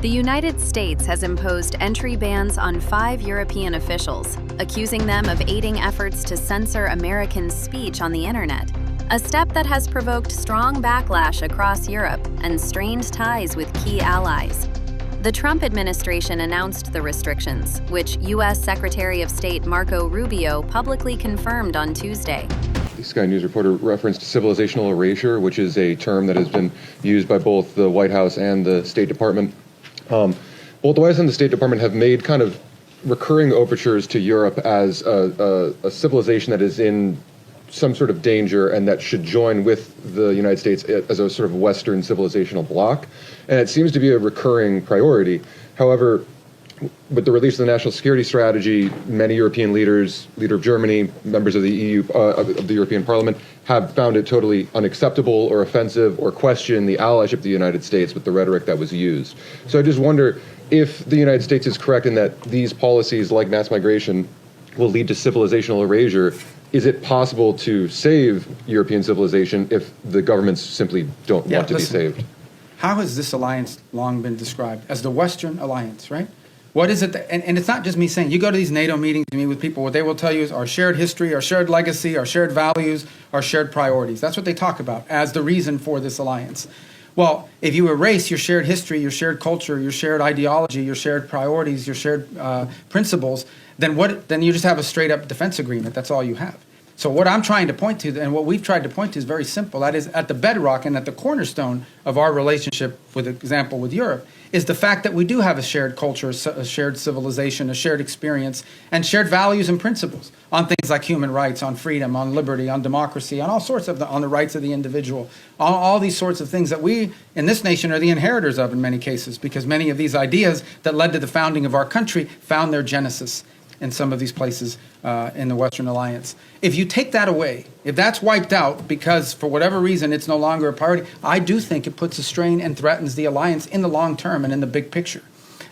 The United States has imposed entry bans on 5 European officials, accusing them of aiding efforts to censor American speech on the internet, a step that has provoked strong backlash across Europe and strained ties with key allies. The Trump administration announced the restrictions, which U.S. Secretary of State Marco Rubio publicly confirmed on Tuesday. The Sky News reporter referenced civilizational erasure, which is a term that has been used by both the White House and the State Department. Both the White House and the State Department have made kind of recurring overtures to Europe as a civilization that is in some sort of danger and that should join with the United States as a sort of Western civilizational bloc. And it seems to be a recurring priority. However, with the release of the National Security Strategy, many European leaders, leader of Germany, members of the EU, of the European Parliament, have found it totally unacceptable or offensive or question the allyship of the United States with the rhetoric that was used. So I just wonder if the United States is correct in that these policies like mass migration will lead to civilizational erasure. Is it possible to save European civilization if the governments simply don't want to be saved? How has this alliance long been described? As the Western alliance, right? What is it and it's not just me saying, you go to these NATO meetings, you meet with people, what they will tell you is our shared history, our shared legacy, our shared values, our shared priorities. That's what they talk about as the reason for this alliance. Well, if you erase your shared history, your shared culture, your shared ideology, your shared priorities, your shared principles, then you just have a straight up defense agreement. That's all you have. So what I'm trying to point to, and what we've tried to point to, is very simple. That is, at the bedrock and at the cornerstone of our relationship, for example, with Europe, is the fact that we do have a shared culture, a shared civilization, a shared experience, and shared values and principles on things like human rights, on freedom, on liberty, on democracy, on all sorts of on the rights of the individual, on all these sorts of things that we in this nation are the inheritors of in many cases, because many of these ideas that led to the founding of our country found their genesis in some of these places in the Western Alliance. If you take that away, if that's wiped out because for whatever reason it's no longer a priority, I do think it puts a strain and threatens the alliance in the long term and in the big picture.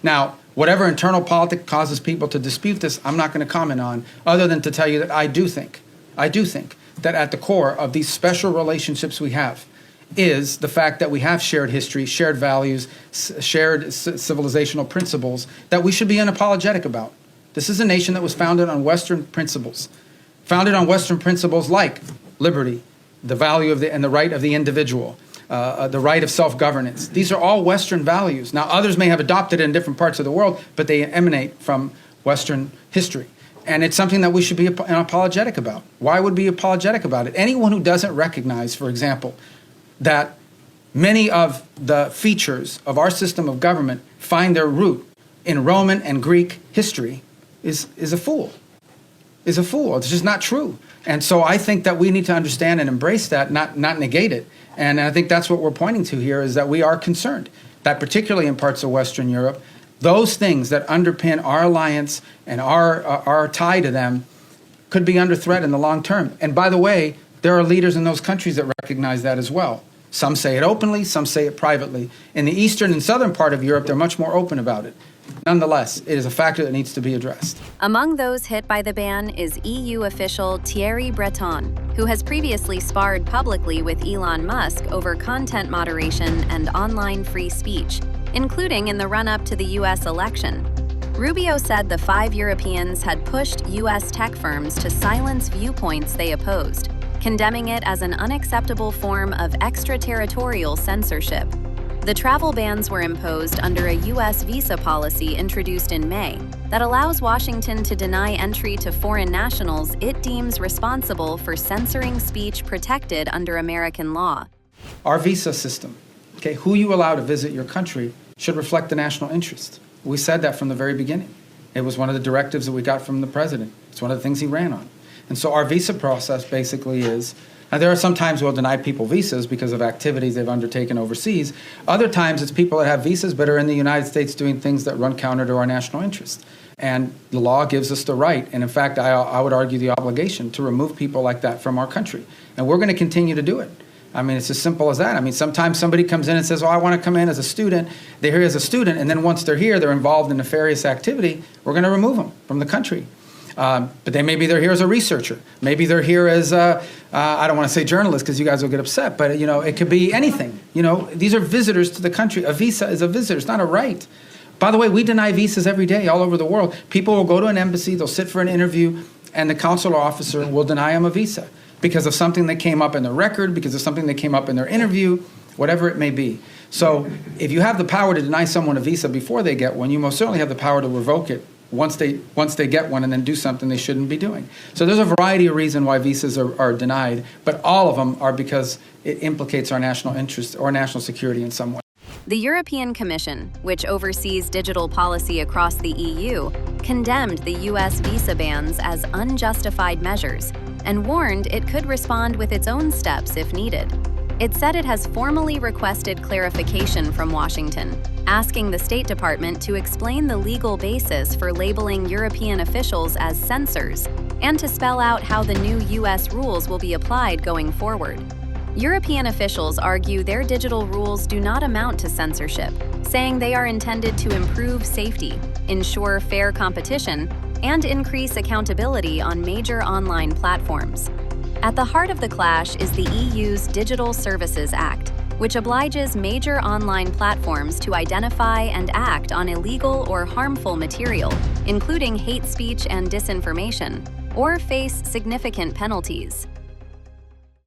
Now, whatever internal politics causes people to dispute this, I'm not going to comment on, other than to tell you that I do think that at the core of these special relationships we have is the fact that we have shared history, shared values, shared civilizational principles that we should be unapologetic about. This is a nation that was founded on Western principles, like liberty, the value of and the right of the individual, the right of self-governance. These are all Western values. Now, others may have adopted it in different parts of the world, but they emanate from Western history. And it's something that we should be apologetic about. Why would we be apologetic about it? Anyone who doesn't recognize, for example, that many of the features of our system of government find their root in Roman and Greek history is a fool. It's just not true. And so I think that we need to understand and embrace that, not negate it. And I think that's what we're pointing to here, is that we are concerned that particularly in parts of Western Europe, those things that underpin our alliance and our tie to them could be under threat in the long term. And by the way, there are leaders in those countries that recognize that as well. Some say it openly, some say it privately. In the eastern and southern part of Europe, they're much more open about it. Nonetheless, it is a factor that needs to be addressed. Among those hit by the ban is EU official Thierry Breton, who has previously sparred publicly with Elon Musk over content moderation and online free speech, including in the run-up to the U.S. election. Rubio said the 5 Europeans had pushed U.S. tech firms to silence viewpoints they opposed, condemning it as an unacceptable form of extraterritorial censorship. The travel bans were imposed under a U.S. visa policy introduced in May that allows Washington to deny entry to foreign nationals it deems responsible for censoring speech protected under American law. Our visa system, who you allow to visit your country, should reflect the national interest. We said that from the very beginning. It was one of the directives that we got from the president. It's one of the things he ran on. And so our visa process basically is, and there are some times we'll deny people visas because of activities they've undertaken overseas. Other times it's people that have visas but are in the United States doing things that run counter to our national interest. And the law gives us the right, and in fact, I would argue the obligation, to remove people like that from our country. And we're going to continue to do it. I mean, it's as simple as that. I mean, sometimes somebody comes in and says, oh, I want to come in as a student. They're here as a student, and then once they're here, they're involved in nefarious activity. We're going to remove them from the country. But they're here as a researcher. Maybe they're here as I don't want to say journalists because you guys will get upset, but it could be anything. These are visitors to the country. A visa is a visitor. It's not a right. By the way, we deny visas every day all over the world. People will go to an embassy, they'll sit for an interview, and the consular officer will deny them a visa because of something that came up in their record, because of something that came up in their interview, whatever it may be. So if you have the power to deny someone a visa before they get one, you most certainly have the power to revoke it once they get one and then do something they shouldn't be doing. So there's a variety of reasons why visas are denied, but all of them are because it implicates our national interest or national security in some way. The European Commission, which oversees digital policy across the EU, condemned the U.S. visa bans as unjustified measures and warned it could respond with its own steps if needed. It said it has formally requested clarification from Washington, asking the State Department to explain the legal basis for labeling European officials as censors and to spell out how the new U.S. rules will be applied going forward. European officials argue their digital rules do not amount to censorship, saying they are intended to improve safety, ensure fair competition, and increase accountability on major online platforms. At the heart of the clash is the EU's Digital Services Act, which obliges major online platforms to identify and act on illegal or harmful material, including hate speech and disinformation, or face significant penalties.